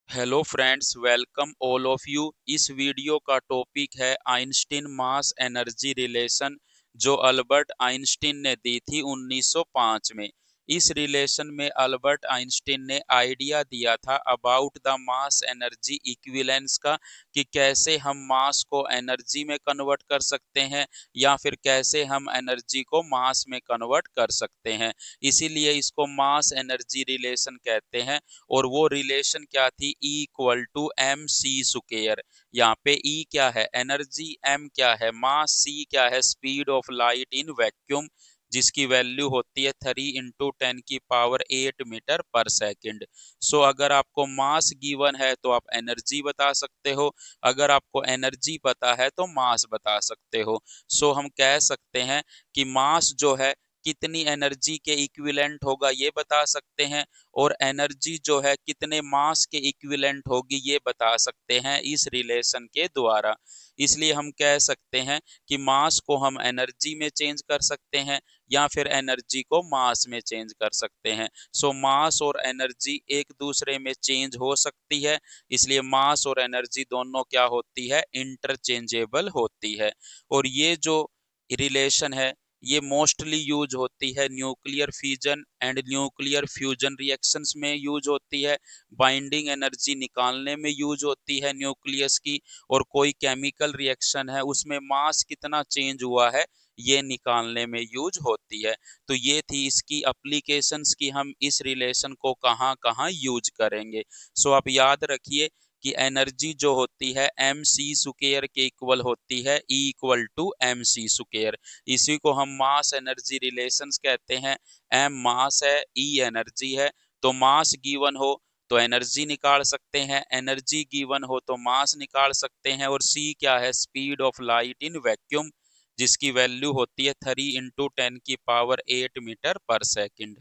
Hello friends, welcome all of you. इस video का topic है आइंस्टीन मास एनर्जी रिलेशन, जो अल्बर्ट आइंस्टीन ने दी थी 1905 में। इस रिलेशन में अल्बर्ट आइंस्टीन ने आइडिया दिया था about the mass energy equivalence का, कि कैसे हम मास को एनर्जी में कन्वर्ट कर सकते हैं या फिर कैसे हम एनर्जी को मास में कन्वर्ट कर सकते हैं। इसीलिए इसको मास एनर्जी रिलेशन कहते हैं। और वो रिलेशन क्या थी? E equal to M C square. यहाँ पे E क्या है? एनर्जी। M क्या है? मास। C क्या है? Speed of light in vacuum, जिसकी वैल्यू होती है 3 × 10⁸ मीटर पर सेकंड। सो अगर आपको मास गिवन है तो आप एनर्जी बता सकते हो, अगर आपको एनर्जी पता है तो मास बता सकते हो। सो हम कह सकते हैं कि मास जो है कितनी एनर्जी के इक्विवेलेंट होगा ये बता सकते हैं, और एनर्जी जो है कितने मास के इक्विवेलेंट होगी ये बता सकते हैं इस रिलेशन के द्वारा। इसलिए हम कह सकते हैं कि मास को हम एनर्जी में चेंज कर सकते हैं या फिर एनर्जी को मास में चेंज कर सकते हैं। सो मास और एनर्जी एक दूसरे में चेंज हो सकती है, इसलिए मास और एनर्जी दोनों क्या होती है? इंटरचेंजेबल होती है। और ये जो रिलेशन है ये मोस्टली यूज होती है nuclear fission and nuclear fusion reactions में यूज होती है, बाइंडिंग एनर्जी निकालने में यूज होती है न्यूक्लियस की, और कोई केमिकल रिएक्शन है उसमें मास कितना चेंज हुआ है ये निकालने में यूज होती है। तो ये थी इसकी एप्लीकेशंस की हम इस रिलेशन को कहाँ कहाँ यूज करेंगे। सो आप याद रखिए कि एनर्जी जो होती है एम सी स्क्वायर के इक्वल होती है E equal to M C square. इसी को हम मास एनर्जी रिलेशंस कहते हैं। एम मास है, E एनर्जी है। तो मास गिवन हो तो एनर्जी निकाल सकते हैं, एनर्जी गिवन हो तो मास निकाल सकते हैं। और C क्या है? Speed of light in vacuum, जिसकी वैल्यू होती है 3 × 10⁸ मीटर पर सेकंड।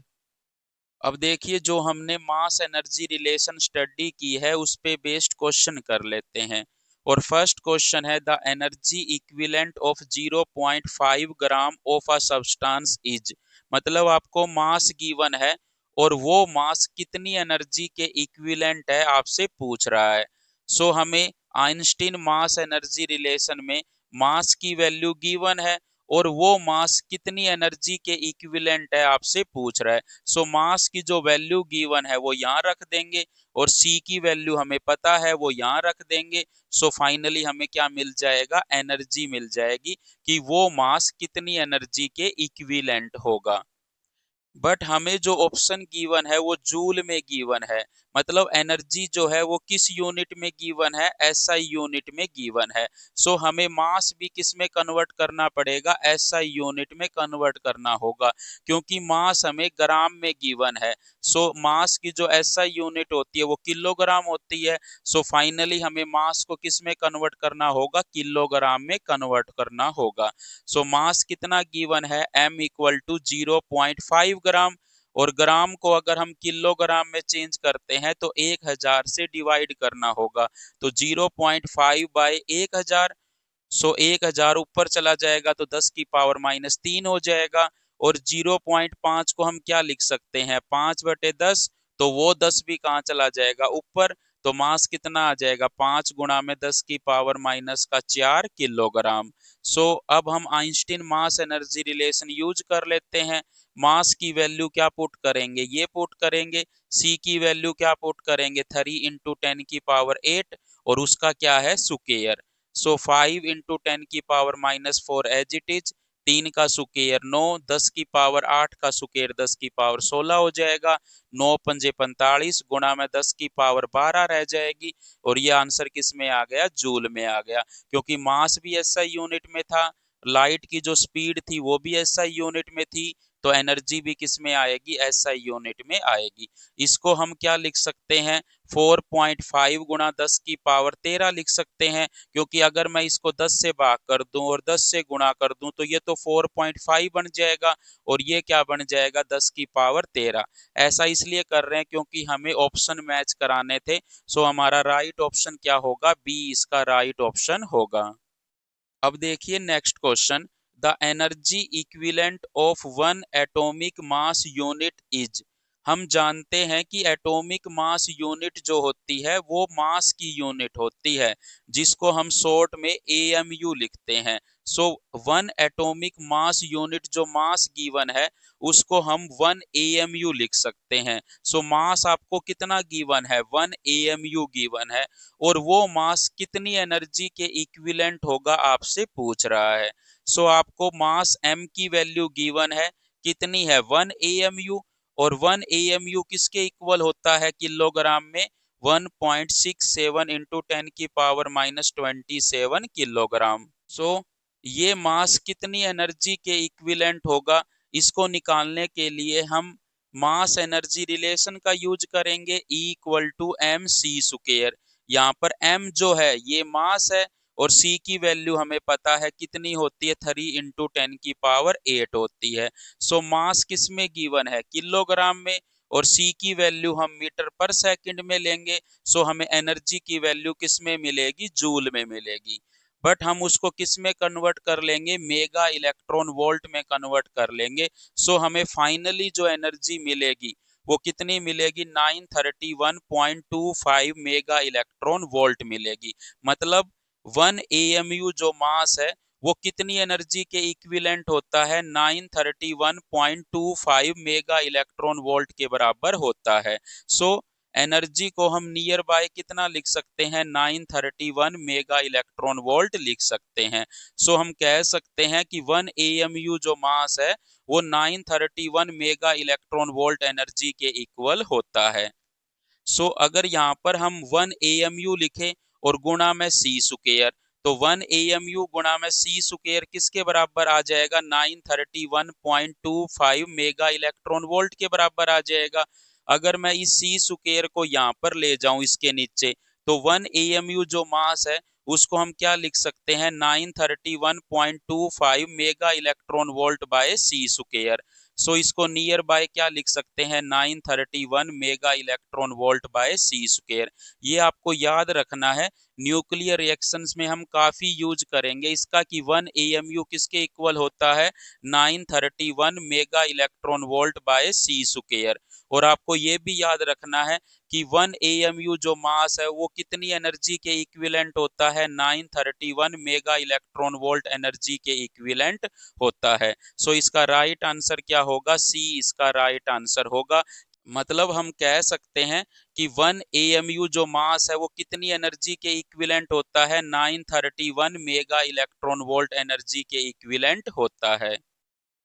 अब देखिए, जो हमने मास एनर्जी रिलेशन स्टडी की है उस पे बेस्ड क्वेश्चन कर लेते हैं। और फर्स्ट क्वेश्चन है the energy equivalent of 0.5 gram of a substance is. मतलब आपको मास गिवन है और वो मास कितनी एनर्जी के इक्विवेलेंट है आपसे पूछ रहा है। सो हमें आइंस्टीन मास एनर्जी रिलेशन में मास की वैल्यू गिवन है और वो मास कितनी एनर्जी के इक्विवेलेंट है आपसे पूछ रहा है। सो मास की जो वैल्यू गिवन है वो यहाँ रख देंगे, और C की वैल्यू हमें पता है वो यहाँ रख देंगे। सो फाइनली हमें क्या मिल जाएगा? एनर्जी मिल जाएगी, कि वो मास कितनी एनर्जी के इक्विवेलेंट होगा। बट हमें जो ऑप्शन गिवन है वो जूल में गिवन है। मतलब एनर्जी जो है वो किस यूनिट में गिवन है? SI यूनिट में गिवन है। सो हमें मास भी किस में कन्वर्ट करना पड़ेगा? SI यूनिट में कन्वर्ट करना होगा, क्योंकि मास हमें ग्राम में गिवन है। सो मास की जो SI यूनिट होती है वो किलोग्राम होती है। सो फाइनली हमें मास को किस में कन्वर्ट करना होगा? किलोग्राम में कन्वर्ट करना होगा। सो मास कितना गिवन है? M इक्वल टू 0.5 ग्राम। और ग्राम को अगर हम किलोग्राम में चेंज करते हैं तो 1000 से डिवाइड करना होगा। तो 0.5 बाय 1000। सो 1000 ऊपर चला जाएगा तो 10⁻³ हो जाएगा। और 0.5 को हम क्या लिख सकते हैं? 5/10। तो वो 10 भी कहाँ चला जाएगा? ऊपर। तो मास कितना आ जाएगा? 5 × 10⁻⁴ किलोग्राम। सो अब हम आइंस्टीन मास एनर्जी रिलेशन यूज कर लेते हैं। मास की वैल्यू क्या पुट करेंगे? ये पुट करेंगे। C की वैल्यू क्या पुट करेंगे? 3 × 10⁸ और उसका क्या है? Square. So 5 × 10⁻⁴ as it is. 3 का स्क्वायर 9, 10⁸ का स्क्वायर 10⁻16 हो जाएगा। 9×5 = 45, गुणा में 10⁻12 रह जाएगी। और ये आंसर किस में आ गया? जूल में आ गया, क्योंकि मास भी SI यूनिट में था, लाइट की जो स्पीड थी वो भी SI यूनिट में थी, तो एनर्जी भी किस में आएगी? SI यूनिट में आएगी। इसको हम क्या लिख सकते हैं? 4.5 × 10⁻13 लिख सकते हैं, क्योंकि अगर मैं इसको 10 से भाग कर दूं और 10 से गुणा कर दूं तो ये तो 4.5 बन जाएगा, और ये क्या बन जाएगा? 10⁻13। ऐसा इसलिए कर रहे हैं क्योंकि हमें ऑप्शन मैच कराने थे। सो हमारा राइट ऑप्शन क्या होगा? बी इसका राइट ऑप्शन होगा। अब देखिए next question. The energy equivalent of one atomic mass unit is. हम जानते हैं कि एटॉमिक मास यूनिट जो होती है वो मास की यूनिट होती है, जिसको हम शॉर्ट में एएमयू लिखते हैं। So one atomic mass unit जो मास गिवन है उसको हम 1 AMU लिख सकते हैं। सो मास आपको कितना गिवन है, 1 AMU गिवन है, और वो मास कितनी एनर्जी के इक्विवेलेंट होगा आपसे पूछ रहा है। सो आपको मास m की वैल्यू गिवन है, कितनी है 1 AMU, और 1 AMU किसके इक्वल होता है किलोग्राम में, 1.67 इंटू 10⁻⁻27 किलोग्राम। सो ये मास कितनी एनर्जी के इक्विवेलेंट होगा, इसको निकालने के लिए हम मास एनर्जी रिलेशन का यूज करेंगे, E equal to M C square. यहाँ पर m जो है ये मास है, और c की वैल्यू हमें पता है कितनी होती है, 3 × 10⁸ होती है। सो मास किस में गिवन है, किलोग्राम में, और c की वैल्यू हम मीटर पर सेकंड में लेंगे। सो हमें एनर्जी की वैल्यू किस में मिलेगी, जूल में मिलेगी। बट हम उसको किस में कन्वर्ट कर लेंगे, मेगा इलेक्ट्रॉन वोल्ट में कन्वर्ट कर लेंगे। सो हमें फाइनली जो एनर्जी मिलेगी वो कितनी मिलेगी, 931.25 मेगा इलेक्ट्रॉन वोल्ट मिलेगी। मतलब 1 AMU जो मास है वो कितनी एनर्जी के इक्विवेलेंट होता है, 931.25 मेगा इलेक्ट्रॉन वोल्ट के बराबर होता है। सो एनर्जी को हम नियर बाय कितना लिख सकते हैं, 931 मेगा इलेक्ट्रॉन वोल्ट लिख सकते हैं। सो हम कह सकते हैं कि 1 AMU जो मास है वो 931 मेगा इलेक्ट्रॉन वोल्ट एनर्जी के इक्वल होता है। सो अगर यहाँ पर हम 1 AMU लिखें और गुणा में सी स्क्वायर, तो 1 AMU गुणा में सी स्क्वायर किसके बराबर आ जाएगा, 931.25 मेगा इलेक्ट्रॉन वोल्ट के बराबर आ जाएगा। अगर मैं इस सी स्क्वायर को यहाँ पर ले जाऊं इसके नीचे, तो 1 AMU जो मास है उसको हम क्या लिख सकते हैं, 931.25 mega electron volt by C square. So इसको नियर बाय क्या लिख सकते हैं, 931 mega electron volt by C square. ये आपको याद रखना है, न्यूक्लियर रिएक्शंस में हम काफी यूज करेंगे इसका कि 1 AMU किसके इक्वल होता है, 931 mega electron volt by C square. और आपको ये भी याद रखना है कि 1 AMU जो मास है वो कितनी एनर्जी के इक्विवेलेंट होता है, 931 मेगा इलेक्ट्रॉन वोल्ट एनर्जी के इक्विवेलेंट होता है। सो इसका राइट आंसर क्या होगा, सी इसका राइट आंसर होगा। मतलब हम कह सकते हैं कि 1 AMU जो मास है वो कितनी एनर्जी के इक्विवेलेंट होता है, 931 मेगा इलेक्ट्रॉन वोल्ट एनर्जी के इक्विवेलेंट होता है।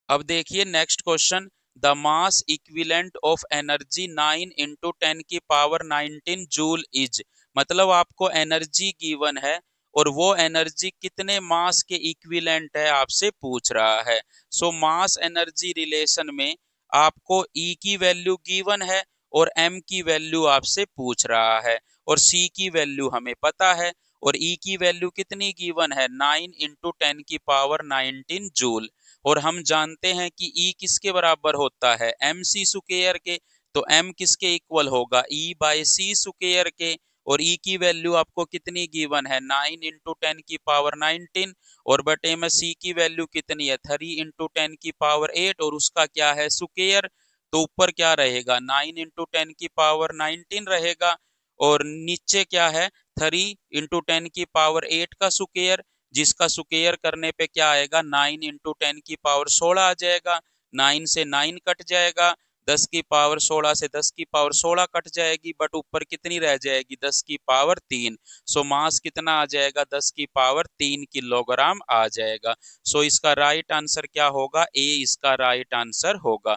अब देखिए next question, the mass equivalent of energy 9 into 10⁻19 joule is. मतलब आपको एनर्जी गिवन है और वो एनर्जी कितने मास के इक्विवेलेंट है आपसे पूछ रहा है। सो मास एनर्जी रिलेशन में आपको E की वैल्यू गिवन है और M की वैल्यू आपसे पूछ रहा है, और C की वैल्यू हमें पता है, और E की वैल्यू कितनी गिवन है, 9 इंटू 10⁻19 जूल। और हम जानते हैं कि E किसके बराबर होता है, MC स्क्वायर के। तो M किसके इक्वल होगा, E बाय सी स्क्वायर के। और E की वैल्यू आपको कितनी गिवन है, 9 इंटू 10⁻19, और बटे में C की वैल्यू कितनी है, 3 इंटू 10⁸ और उसका क्या है, स्क्वायर। तो ऊपर क्या रहेगा, 9 इंटू 10⁻19 रहेगा, और नीचे क्या है, 3 इंटू 10⁸ का स्क्वायर, जिसका स्क्वायर करने पे क्या आएगा, 9 इंटू 10⁻16 आ जाएगा। 9 से 9 कट जाएगा, 10⁻16 से 10⁻16 कट जाएगी, बट ऊपर कितनी रह जाएगी, 10⁻3। सो मास कितना आ जाएगा, 10⁻3 किलोग्राम आ जाएगा। सो इसका राइट आंसर क्या होगा, ए इसका राइट आंसर होगा।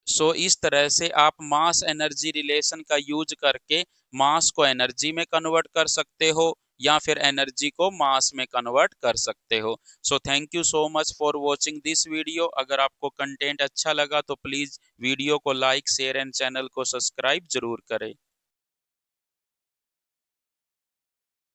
सो इस तरह से आप मास एनर्जी रिलेशन का यूज करके मास को एनर्जी में कन्वर्ट कर सकते हो, या फिर एनर्जी को मास में कन्वर्ट कर सकते हो। So thank you so much for watching this video. अगर आपको कंटेंट अच्छा लगा तो प्लीज वीडियो को लाइक शेयर एंड चैनल को सब्सक्राइब जरूर करें।